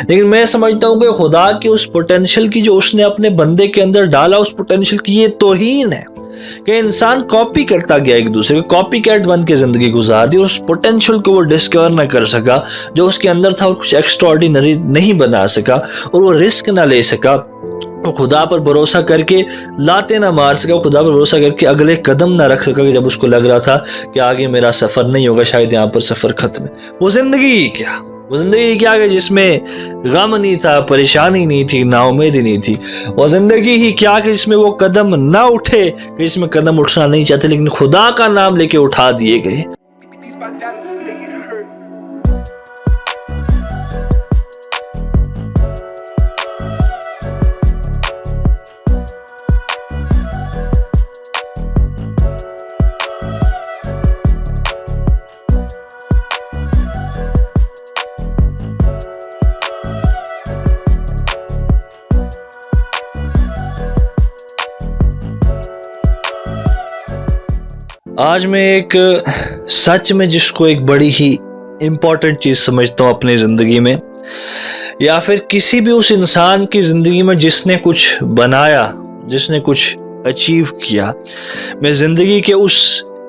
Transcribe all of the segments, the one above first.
لیکن میں سمجھتا ہوں کہ خدا کی اس پوٹینشیل کی جو اس نے اپنے بندے کے اندر ڈالا، اس پوٹینشیل کی یہ توہین ہے کہ انسان کاپی کرتا گیا ایک دوسرے کو، کاپی کیٹ بن کے زندگی گزار دی، اور اس پوٹینشیل کو وہ ڈسکور نہ کر سکا جو اس کے اندر تھا، اور کچھ ایکسٹرا آرڈینری نہیں بنا سکا، اور وہ رسک نہ لے سکا، وہ خدا پر بھروسہ کر کے لاتے نہ مار سکا، خدا پر بھروسہ کر کے اگلے قدم نہ رکھ سکا کہ جب اس کو لگ رہا تھا کہ آگے میرا سفر نہیں ہوگا، شاید یہاں پر سفر ختم ہے۔ وہ زندگی کیا کہ جس میں غم نہیں تھا، پریشانی نہیں تھی، نا امیدی نہیں تھی۔ وہ زندگی ہی کیا کہ جس میں وہ قدم نہ اٹھے کہ جس میں قدم اٹھنا نہیں چاہتے لیکن خدا کا نام لے کے اٹھا دیے گئے۔ آج میں ایک سچ میں جس کو ایک بڑی ہی امپورٹنٹ چیز سمجھتا ہوں اپنی زندگی میں، یا پھر کسی بھی اس انسان کی زندگی میں جس نے کچھ بنایا، جس نے کچھ اچیو کیا، میں زندگی کے اس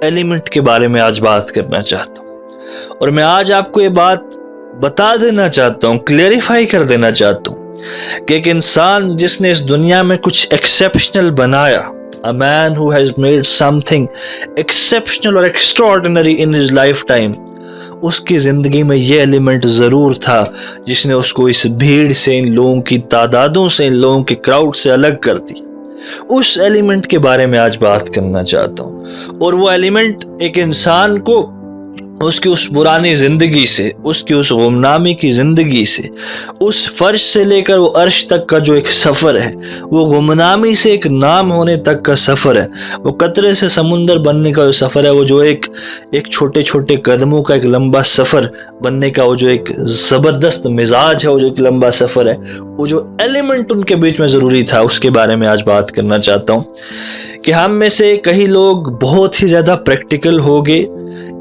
ایلیمنٹ کے بارے میں آج بات کرنا چاہتا ہوں۔ اور میں آج آپ کو یہ بات بتا دینا چاہتا ہوں، کلیریفائی کر دینا چاہتا ہوں کہ ایک انسان جس نے اس دنیا میں کچھ ایکسیپشنل بنایا، a man who has made something exceptional or extraordinary in his lifetime، اس کی زندگی میں یہ ایلیمنٹ ضرور تھا جس نے اس کو اس بھیڑ سے، ان لوگوں کی تعدادوں سے، ان لوگوں کے کراؤڈ سے الگ کر دی۔ اس ایلیمنٹ کے بارے میں آج بات کرنا چاہتا ہوں، اور وہ ایلیمنٹ ایک انسان کو اس کی اس پرانی زندگی سے، اس کی اس گمنامی کی زندگی سے، اس فرش سے لے کر وہ عرش تک کا جو ایک سفر ہے، وہ گمنامی سے ایک نام ہونے تک کا سفر ہے، وہ قطرے سے سمندر بننے کا جو سفر ہے، وہ جو ایک چھوٹے چھوٹے قدموں کا ایک لمبا سفر بننے کا، وہ جو ایک زبردست مزاج ہے، وہ جو ایک لمبا سفر ہے، وہ جو ایلیمنٹ ان کے بیچ میں ضروری تھا، اس کے بارے میں آج بات کرنا چاہتا ہوں کہ ہم میں سے کئی لوگ بہت ہی زیادہ پریکٹیکل ہو گئے۔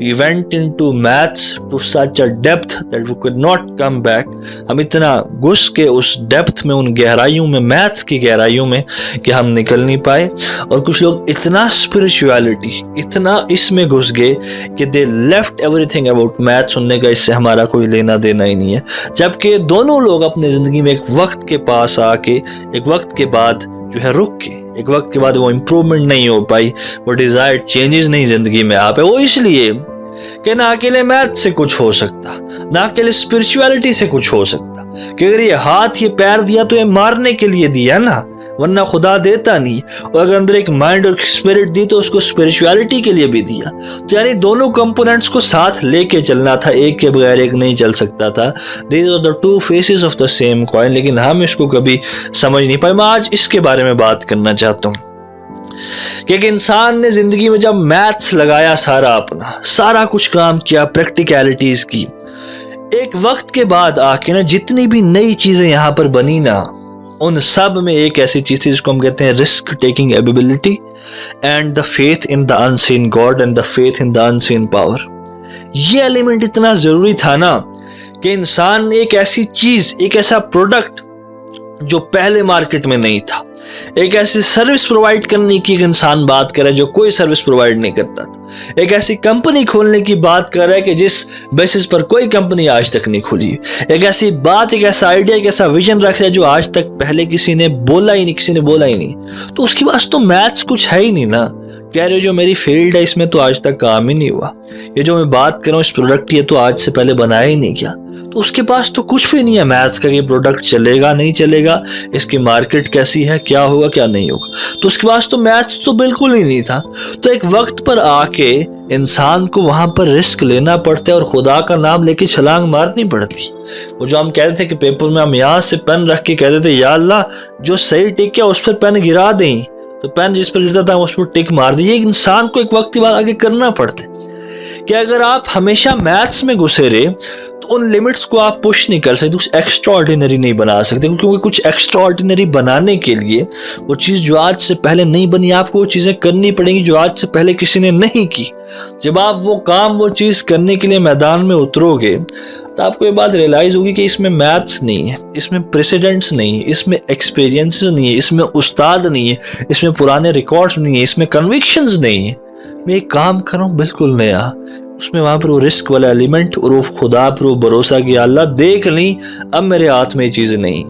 We went into maths to such a depth that we could not come back۔ ہم اتنا گھس کے اس ڈیپتھ میں، ان گہرائیوں میں، میتھس کی گہرائیوں میں کہ ہم نکل نہیں پائے، اور کچھ لوگ اتنا اسپرچویلٹی، اتنا اس میں گھس گئے کہ they left everything about maths، انہوں کا اس سے ہمارا کوئی لینا دینا ہی نہیں ہے، جبکہ دونوں لوگ اپنی زندگی میں ایک وقت کے پاس آ کے، ایک وقت کے بعد جو ہے رک کے، ایک وقت کے بعد وہ امپرومنٹ نہیں ہو پائی، وہ ڈیزائرڈ چینجز نہیں زندگی میں آ پائے۔ وہ اس لیے کہ نہ اکیلے میتھ سے کچھ ہو سکتا، نہ اکیلے اسپرچویلٹی سے کچھ ہو سکتا، کہ اگر یہ ہاتھ، یہ پیر دیا تو یہ مارنے کے لیے دیا نا، ورنہ خدا دیتا نہیں، اور اگر اندر ایک مائنڈ اور اسپرٹ دی تو اس کو اسپرچویلٹی کے لیے بھی دیا، تو یعنی دونوں کمپوننٹس کو ساتھ لے کے چلنا تھا، ایک کے بغیر ایک نہیں چل سکتا تھا۔ These are the two faces of the same coin، لیکن ہم اس کو کبھی سمجھ نہیں پائے۔ میں آج اس کے بارے میں بات کرنا چاہتا ہوں کہ ایک انسان نے زندگی میں جب میتھس لگایا، سارا کچھ کام کیا، پریکٹیکیلٹیز کی، ایک وقت کے بعد آ کے نا جتنی بھی نئی چیزیں یہاں پر بنی نا، ان سب میں ایک ایسی چیز تھی جس کو ہم کہتے ہیں risk taking ability and the faith in the unseen God and the faith in the unseen power. یہ ایلیمنٹ اتنا ضروری تھا نا کہ انسان ایک ایسی چیز، ایک ایسا پروڈکٹ جو پہلے مارکیٹ میں نہیں تھا، ایک ایسی سروس پرووائڈ کرنے کی ایک انسان بات کر رہا ہے جو کوئی سروس پرووائڈ نہیں کرتا تھا، ایک ایسی کمپنی کھولنے کی بات کر رہا ہے کہ جس بیسس پر کوئی کمپنی آج تک نہیں کھلی، ایک ایسی بات، ایک ایسا آئیڈیا، ایک ایسا ویژن رکھ رہا ہے جو آج تک پہلے کسی نے بولا ہی نہیں، تو اس کے پاس تو میتھس کچھ ہے ہی نہیں نا۔ کہہ رہے جو میری فیلڈ ہے اس میں تو آج تک کام ہی نہیں ہوا، یہ جو میں بات کر رہا ہوں اس پروڈکٹ کی، یہ تو آج سے پہلے بنایا ہی نہیں کیا، تو اس کے پاس تو کچھ بھی نہیں ہے میتھس کا کہ یہ پروڈکٹ چلے گا نہیں چلے گا، اس کی مارکیٹ کیسی ہے، کیا ہوگا کیا نہیں ہوگا، تو اس کے پاس تو میتھس تو بالکل ہی نہیں تھا۔ تو ایک وقت پر آ کے انسان کو وہاں پر رسک لینا پڑتا ہے اور خدا کا نام لے کے چھلانگ مارنی پڑتی۔ وہ جو ہم کہتے تھے کہ پیپر میں ہم یہاں سے پین رکھ کے کہتے تھے یا اللہ جو صحیح ٹک کیا اس پر پین گرا دیں، تو پین جس پر گرتا تھا اس پر ٹک مار دی۔ یہ انسان کو ایک وقت کے بعد آگے کرنا پڑتا ہے کہ اگر آپ ہمیشہ میتھس میں گھسے رہے تو ان لیمٹس کو آپ پش نہیں کر سکتے، کچھ ایکسٹرا آرڈینری نہیں بنا سکتے، کیونکہ کچھ ایکسٹرا آرڈینری بنانے کے لیے وہ چیز جو آج سے پہلے نہیں بنی، آپ کو وہ چیزیں کرنی پڑیں گی جو آج سے پہلے کسی نے نہیں کی۔ جب آپ وہ کام، وہ چیز کرنے کے لیے میدان میں اترو گے، تو آپ کو یہ بات ریئلائز ہوگی کہ اس میں میتھس نہیں ہے، اس میں پریسیڈنٹس نہیں ہے، اس میں ایکسپیرینسز نہیں ہے، اس میں استاد نہیں ہے، اس میں پرانے ریکارڈز نہیں ہے، اس میں کنوکشنز نہیں ہے، میں ایک کام کر رہا ہوں بالکل نیا، اس میں وہاں پر وہ رسک والا ایلیمنٹ اور وہ خدا پر وہ بھروسہ کہ اللہ دیکھ لیں اب میرے ہاتھ میں یہ چیزیں نہیں۔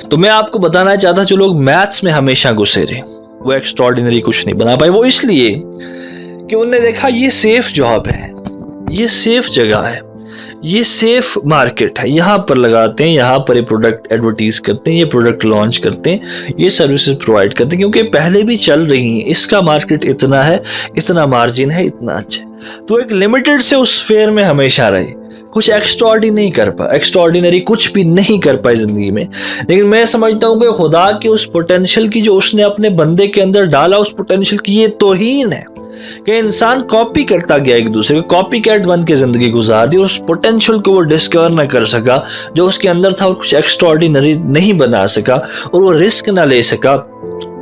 تو میں آپ کو بتانا چاہتا جو لوگ میتھس میں ہمیشہ گھسے رہے وہ ایکسٹراڈینری کچھ نہیں بنا پائے، وہ اس لیے کہ انہوں نے دیکھا یہ سیف جاب ہے، یہ سیف جگہ ہے، یہ سیف مارکیٹ ہے، یہاں پر لگاتے ہیں، یہاں پر یہ پروڈکٹ ایڈورٹیز کرتے ہیں، یہ پروڈکٹ لانچ کرتے ہیں، یہ سروسز پرووائڈ کرتے ہیں، کیونکہ پہلے بھی چل رہی ہیں، اس کا مارکیٹ اتنا ہے، اتنا مارجن ہے، اتنا اچھا ہے، تو ایک لمیٹڈ سے اس فیئر میں ہمیشہ رہے، کچھ ایکسٹراڈینری کچھ بھی نہیں کر پائے زندگی میں۔ لیکن میں سمجھتا ہوں کہ خدا کی اس پوٹینشیل کی جو اس نے اپنے بندے کے اندر ڈالا، اس پوٹینشیل کی یہ توہین ہے کہ انسان کاپی کرتا گیا ایک دوسرے کو، کاپی کیٹ بن کے زندگی گزار دی، اور اس پوٹینشیل کو وہ ڈسکور نہ کر سکا جو اس کے اندر تھا، اور کچھ ایکسٹراڈینری نہیں بنا سکا، اور وہ رسک نہ لے سکا،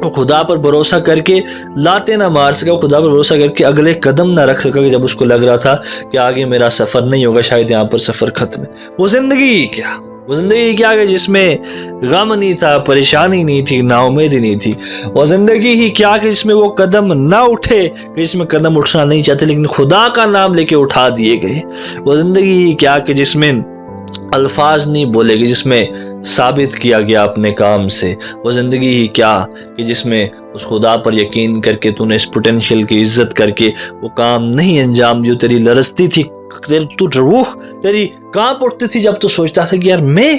وہ خدا پر بھروسہ کر کے لاتے نہ مار سکا، خدا پر بھروسہ کر کے اگلے قدم نہ رکھ سکا کہ جب اس کو لگ رہا تھا کہ آگے میرا سفر نہیں ہوگا، شاید یہاں پر سفر ختم ہے۔ وہ زندگی کیا کہ جس میں غم نہیں تھا، پریشانی نہیں تھی، نا امیدی نہیں تھی، وہ زندگی ہی کیا کہ جس میں وہ قدم نہ اٹھے کہ جس میں قدم اٹھنا نہیں چاہتے لیکن خدا کا نام لے کے اٹھا دیے گئے، وہ زندگی ہی کیا کہ جس میں الفاظ نہیں بولے گی، جس میں ثابت کیا گیا اپنے کام سے، وہ زندگی ہی کیا کہ جس میں اس خدا پر یقین کر کے تو نے اس پوٹینشیل کی عزت کر کے وہ کام نہیں انجام دیو، تیری لرزتی تھی، تو روح تیری کانپ اٹھتی تھی جب تو سوچتا تھا کہ یار میں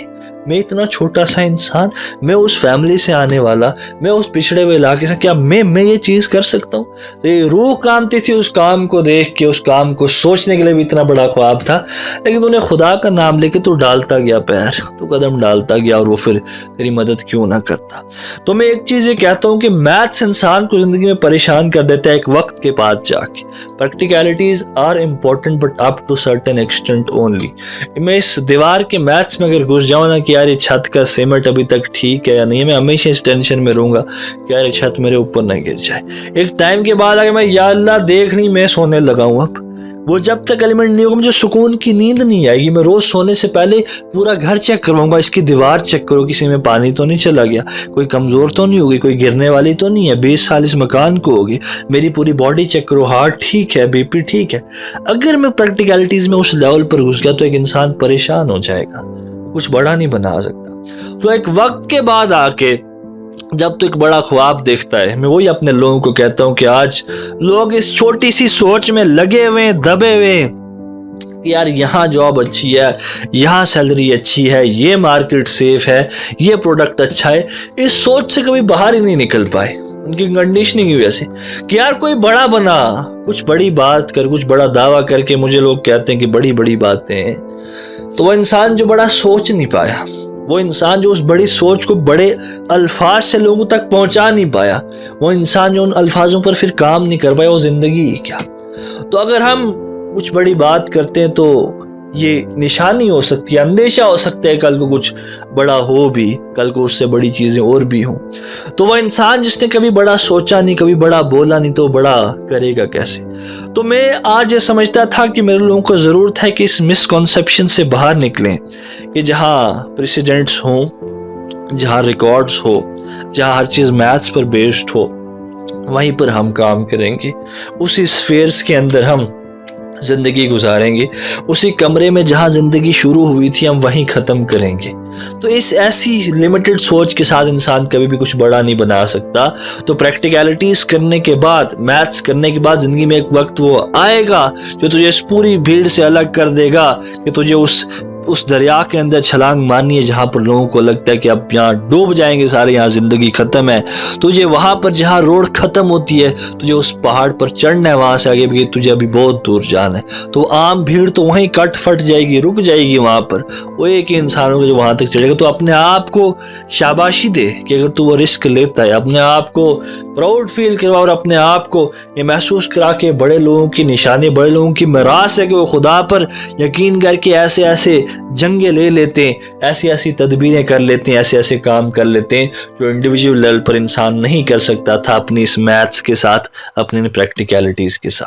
اتنا چھوٹا سا انسان، میں اس فیملی سے آنے والا، میں اس پچھڑے ہوئے علاقے سے، کیا میں یہ چیز کر سکتا ہوں؟ تو یہ روح کانپتی تھی اس کام کو دیکھ کے، اس کام کو سوچنے کے لیے بھی اتنا بڑا خواب تھا، لیکن انہیں خدا کا نام لے کے تو ڈالتا گیا پیر، تو قدم ڈالتا گیا، اور وہ پھر تیری مدد کیوں نہ کرتا۔ تو میں ایک چیز یہ کہتا ہوں کہ میتھس انسان کو زندگی میں پریشان کر دیتا ہے ایک وقت کے بعد جا کے، practicalities are important but up to certain extent only. میں اس دیوار کے میتھس میں اگر گھس جاؤں نا کہ یار یہ چھت کا سیمنٹ ابھی تک ٹھیک ہے یا نہیں، میں ہمیشہ اس ٹینشن میں رہوں گا کہ یار یہ چھت میرے اوپر نہ گر جائے۔ ایک ٹائم کے بعد اگر میں یا اللہ دیکھ نہیں میں سونے لگا ہوں، اب وہ جب تک ایلیمنٹ نہیں ہوگا مجھے سکون کی نیند نہیں آئے گی، میں روز سونے سے پہلے پورا گھر چیک کرواؤں گا، اس کی دیوار چیک کرو کسی میں پانی تو نہیں چلا گیا، کوئی کمزور تو نہیں ہوگی، کوئی گرنے والی تو نہیں ہے، 20 سال اس مکان کو ہوگی، میری پوری باڈی چیک کرو، ہارٹ ٹھیک ہے، بی پی ٹھیک ہے۔ اگر میں پریکٹیکلٹیز میں اس لیول پر گھس گیا تو ایک انسان پریشان ہو جائے گا، کچھ بڑا نہیں بنا سکتا۔ تو ایک وقت کے بعد آ کے جب تو ایک بڑا خواب دیکھتا ہے، میں وہی اپنے لوگوں کو کہتا ہوں کہ آج لوگ اس چھوٹی سی سوچ میں لگے ہوئے دبے ہوئے کہ یار یہاں جاب اچھی ہے، یہاں سیلری اچھی ہے، یہ مارکیٹ سیف ہے، یہ پروڈکٹ اچھا ہے، اس سوچ سے کبھی باہر ہی نہیں نکل پائے۔ ان کی کنڈیشننگ ہی ویسے کہ یار کوئی بڑا بنا، کچھ بڑی بات کر، کچھ بڑا دعویٰ کر کے، مجھے لوگ کہتے ہیں کہ بڑی بڑی باتیں ہیں، تو وہ انسان جو بڑا سوچ نہیں پایا، وہ انسان جو اس بڑی سوچ کو بڑے الفاظ سے لوگوں تک پہنچا نہیں پایا، وہ انسان جو ان الفاظوں پر پھر کام نہیں کر پایا، وہ زندگی ہی کیا۔ تو اگر ہم کچھ بڑی بات کرتے ہیں تو یہ نشانی ہو سکتی ہے، اندیشہ ہو سکتا ہے کل کو کچھ بڑا ہو بھی، کل کو اس سے بڑی چیزیں اور بھی ہوں۔ تو وہ انسان جس نے کبھی بڑا سوچا نہیں، کبھی بڑا بولا نہیں، تو بڑا کرے گا کیسے؟ تو میں آج یہ سمجھتا تھا کہ میرے لوگوں کو ضرورت ہے کہ اس مسکنسیپشن سے باہر نکلیں کہ جہاں پریسیڈنٹس ہوں، جہاں ریکارڈز ہو، جہاں ہر چیز میتھس پر بیسڈ ہو، وہیں پر ہم کام کریں گے، اسی سفیئرز کے اندر ہم زندگی گزاریں گے، اسی کمرے میں جہاں زندگی شروع ہوئی تھی ہم وہیں ختم کریں گے۔ تو اس ایسی لمیٹڈ سوچ کے ساتھ انسان کبھی بھی کچھ بڑا نہیں بنا سکتا۔ تو پریکٹیکلٹیز کرنے کے بعد، میتھس کرنے کے بعد زندگی میں ایک وقت وہ آئے گا جو تجھے اس پوری بھیڑ سے الگ کر دے گا کہ تجھے اس دریا کے اندر چھلانگ مارنی ہے جہاں پر لوگوں کو لگتا ہے کہ اب یہاں ڈوب جائیں گے سارے، یہاں زندگی ختم ہے۔ تجھے وہاں پر جہاں روڈ ختم ہوتی ہے تجھے اس پہاڑ پر چڑھنا ہے، وہاں سے آگے بھی تجھے ابھی بہت دور جانا ہے۔ تو عام بھیڑ تو وہیں کٹ پھٹ جائے گی، رک جائے گی وہاں پر، وہ ایک ہی انسان ہوگا جو وہاں تک چڑھے گا۔ تو اپنے آپ کو شاباشی دے کہ اگر تو وہ رسک لیتا ہے، اپنے آپ کو پراؤڈ فیل کروا، اور اپنے آپ کو یہ محسوس کرا کہ بڑے لوگوں کی نشانی، بڑے لوگوں کی میراث ہے کہ وہ خدا پر یقین کر کے ایسے ایسے جنگیں لے لیتے ہیں، ایسی ایسی تدبیریں کر لیتے ہیں، ایسے ایسے کام کر لیتے ہیں جو انڈیویجول لیول پر انسان نہیں کر سکتا تھا اپنی اس میتھس کے ساتھ، اپنی پریکٹیکلٹیز کے ساتھ۔